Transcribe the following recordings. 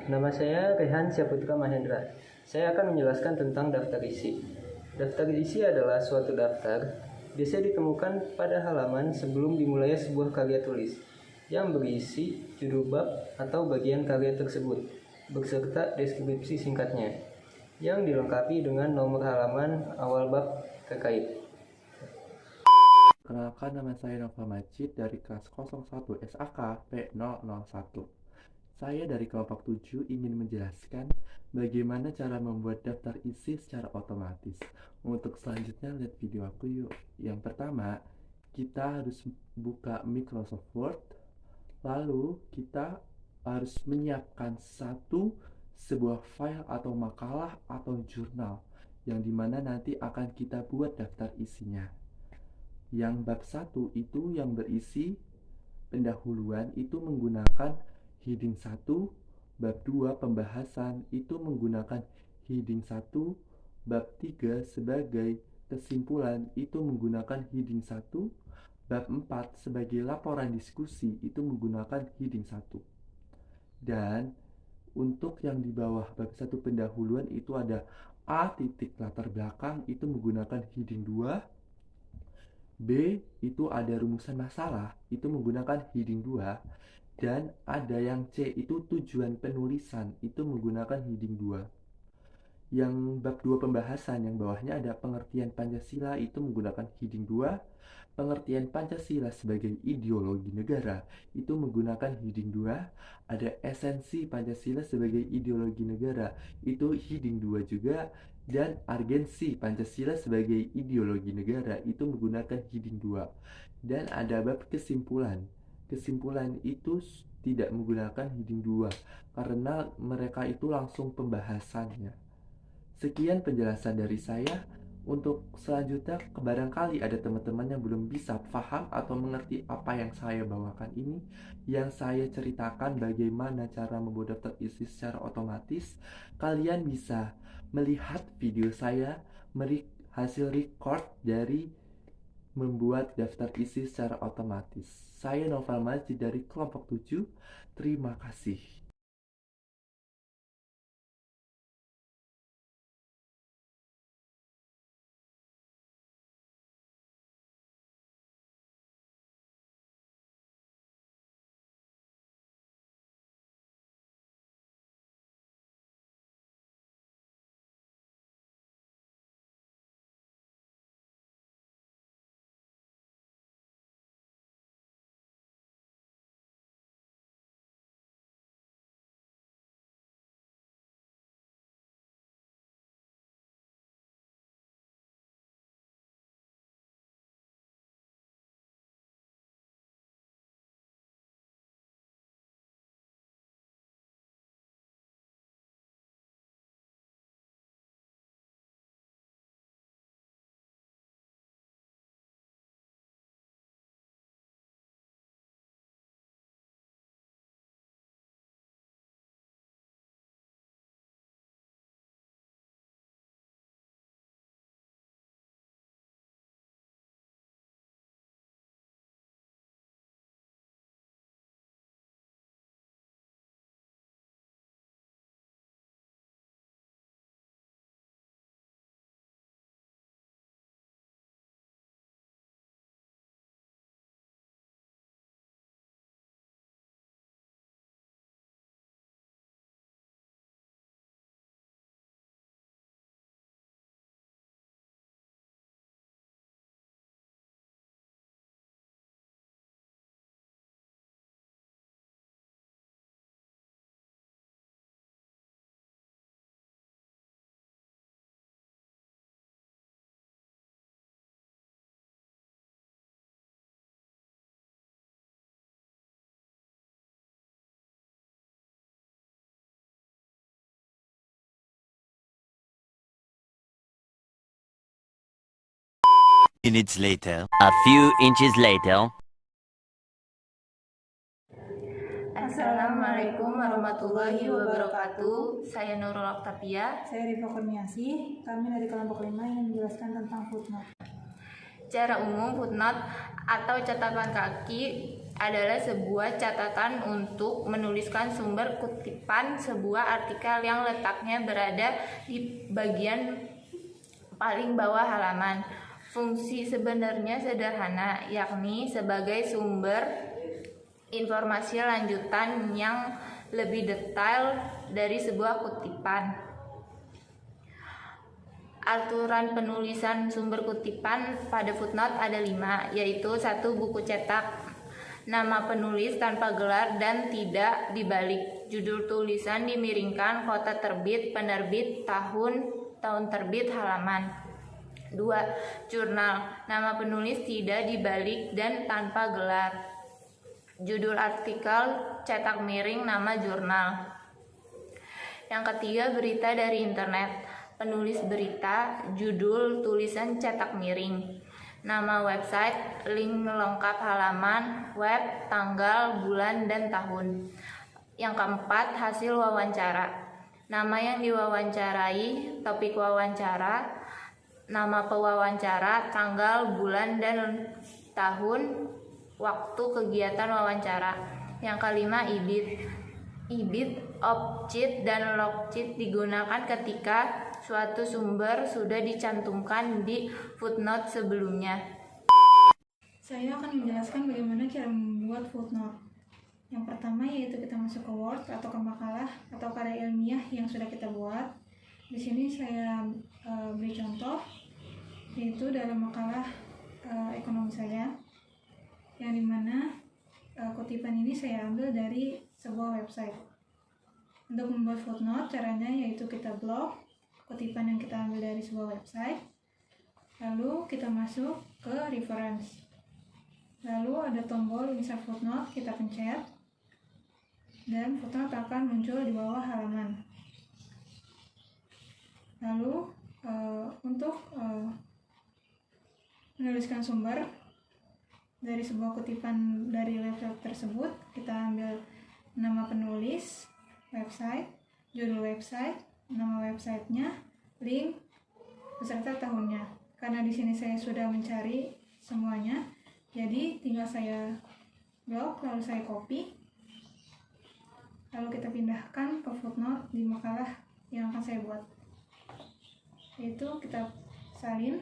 Nama saya Rehan Syaputra Mahendra. Saya akan menjelaskan tentang daftar isi. Daftar isi adalah suatu daftar biasa ditemukan pada halaman sebelum dimulai sebuah karya tulis yang berisi judul bab atau bagian karya tersebut beserta deskripsi singkatnya yang dilengkapi dengan nomor halaman awal bab terkait. Kenalkan, nama saya Nova Majid dari kelas 01 SAK P001. Saya dari kelompok 7 ingin menjelaskan bagaimana cara membuat daftar isi secara otomatis. Untuk selanjutnya lihat video aku yuk. Yang pertama, kita harus buka Microsoft Word. Lalu kita harus menyiapkan sebuah file atau makalah atau jurnal yang dimana nanti akan kita buat daftar isinya. Yang bab 1 itu yang berisi pendahuluan itu menggunakan heading 1, bab 2 pembahasan itu menggunakan heading 1, bab 3 sebagai kesimpulan itu menggunakan heading 1, bab 4 sebagai laporan diskusi itu menggunakan heading 1. Dan untuk yang di bawah bab 1 pendahuluan itu ada A titik latar belakang itu menggunakan heading 2, B itu ada rumusan masalah itu menggunakan heading 2, dan ada yang C itu tujuan penulisan itu menggunakan heading 2. Yang bab 2 pembahasan yang bawahnya ada pengertian Pancasila itu menggunakan heading 2, pengertian Pancasila sebagai ideologi negara itu menggunakan heading 2, ada esensi Pancasila sebagai ideologi negara itu heading 2 juga, dan urgensi Pancasila sebagai ideologi negara itu menggunakan heading 2. Dan ada bab kesimpulan. Kesimpulan itu tidak menggunakan heading 2 karena mereka itu langsung pembahasannya. Sekian penjelasan dari saya. Untuk selanjutnya, barangkali ada teman-teman yang belum bisa paham atau mengerti apa yang saya bawakan ini, yang saya ceritakan bagaimana cara membuat daftar isi secara otomatis. Kalian bisa melihat video saya hasil record dari membuat daftar isi secara otomatis. Saya Novel Majid dari kelompok 7. Terima kasih. Minutes later. A few inches later. Assalamualaikum warahmatullahi wabarakatuh. Saya Nurul Oktavia. Saya Rifa Kurniasih. Kami dari kelompok 5 ingin menjelaskan tentang footnote. Secara umum, footnote atau catatan kaki adalah sebuah catatan untuk menuliskan sumber kutipan sebuah artikel yang letaknya berada di bagian paling bawah halaman. Fungsi sebenarnya sederhana, yakni sebagai sumber informasi lanjutan yang lebih detail dari sebuah kutipan. Aturan penulisan sumber kutipan pada footnote ada 5, yaitu 1. Buku cetak, nama penulis tanpa gelar dan tidak dibalik, judul tulisan dimiringkan, kota terbit, penerbit, tahun terbit, halaman. 2. Jurnal, nama penulis tidak dibalik dan tanpa gelar, judul artikel cetak miring, nama jurnal. Yang ketiga, berita dari internet, penulis berita, judul tulisan cetak miring, nama website, link lengkap halaman web, tanggal, bulan, dan tahun. Yang keempat, hasil wawancara, nama yang diwawancarai, topik wawancara, nama pewawancara, tanggal, bulan, dan tahun, waktu kegiatan wawancara. Yang kelima, ibid. Ibid, object, dan logcheat digunakan ketika suatu sumber sudah dicantumkan di footnote sebelumnya. Saya akan menjelaskan bagaimana cara membuat footnote. Yang pertama yaitu kita masuk ke Word atau ke makalah atau karya ilmiah yang sudah kita buat. Di sini saya beri contoh, yaitu dalam makalah ekonomi saya, yang dimana kutipan ini saya ambil dari sebuah website. Untuk membuat footnote, caranya yaitu kita blok kutipan yang kita ambil dari sebuah website, lalu kita masuk ke reference, lalu ada tombol insert footnote, kita pencet, dan footnote akan muncul di bawah halaman. Lalu untuk menuliskan sumber dari sebuah kutipan dari website tersebut, kita ambil nama penulis, website, judul website, nama websitenya, link, beserta tahunnya. Karena di sini saya sudah mencari semuanya, jadi tinggal saya blok, lalu saya copy, lalu kita pindahkan ke footnote di makalah yang akan saya buat. Yaitu kita salin,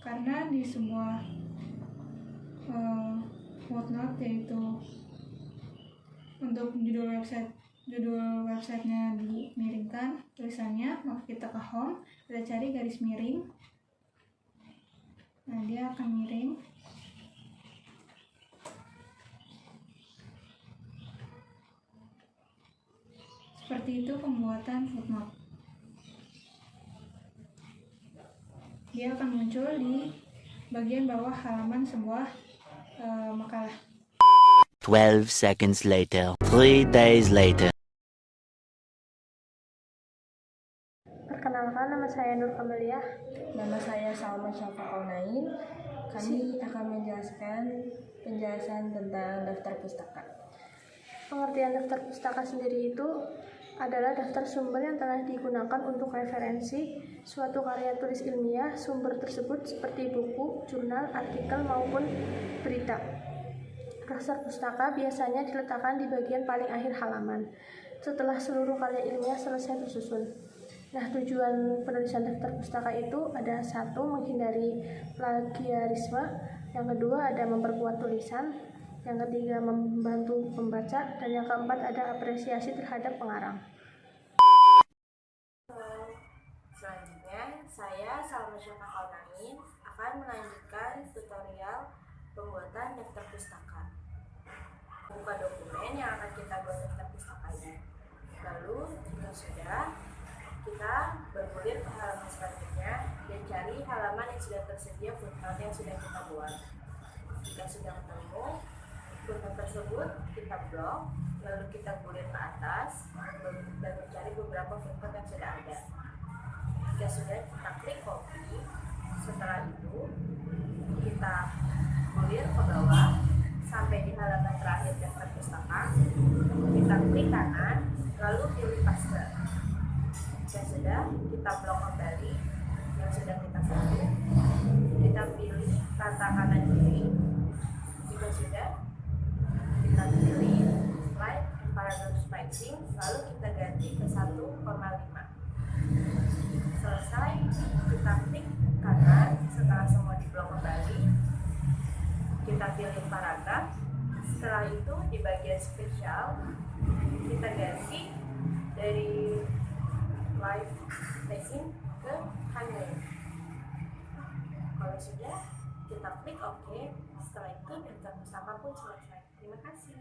karena di sebuah footnote yaitu untuk judul websitenya dimiringkan tulisannya, maka kita ke home, kita cari garis miring, nah dia akan miring. Seperti itu pembuatan footnote. Dia akan muncul di bagian bawah halaman sebuah makalah. 12 seconds later. 3 days later. Perkenalkan, nama saya Nur Kamaliah. Nama saya Salma Syafa Kaunain. Kami akan menjelaskan penjelasan tentang daftar pustaka. Pengertian daftar pustaka sendiri itu adalah daftar sumber yang telah digunakan untuk referensi suatu karya tulis ilmiah. Sumber tersebut seperti buku, jurnal, artikel, maupun berita. Daftar pustaka biasanya diletakkan di bagian paling akhir halaman, setelah seluruh karya ilmiah selesai tersusun. Nah, tujuan penulisan daftar pustaka itu ada: 1. Menghindari plagiarisme, yang kedua ada memperkuat tulisan, yang ketiga membantu pembaca, dan yang keempat ada apresiasi terhadap pengarang. Selanjutnya, saya Salma Syafa Kaunain akan melanjutkan tutorial pembuatan daftar pustaka. Buka dokumen yang akan kita buat daftar pustakanya. Lalu, jika sudah, kita bergulir ke halaman selanjutnya dan cari halaman yang sudah tersedia footnote yang sudah kita buat. Jika sudah ketemu footnote tersebut, kita blok, lalu kita gulir ke atas dan mencari beberapa footnote yang sudah ada. Jika sudah, kita klik copy. Setelah itu, kita gulir ke bawah sampai di halaman terakhir daftar pustaka. Kita klik kanan, lalu pilih paste. Jika sudah, kita blok kembali yang sudah kita salin. Kita pilih kata kanan kiri. Jika sudah, kita pilih slide paragraph spacing, lalu kita ganti ke 1,5. Selesai, kita klik kanan. Setelah semua diblok kembali, kita pilih paragraf. Setelah itu di bagian spesial kita ganti dari live spacing ke highlight. Kalau sudah, kita klik OK. Setelah itu daftar pustaka pun selesai. Terima kasih.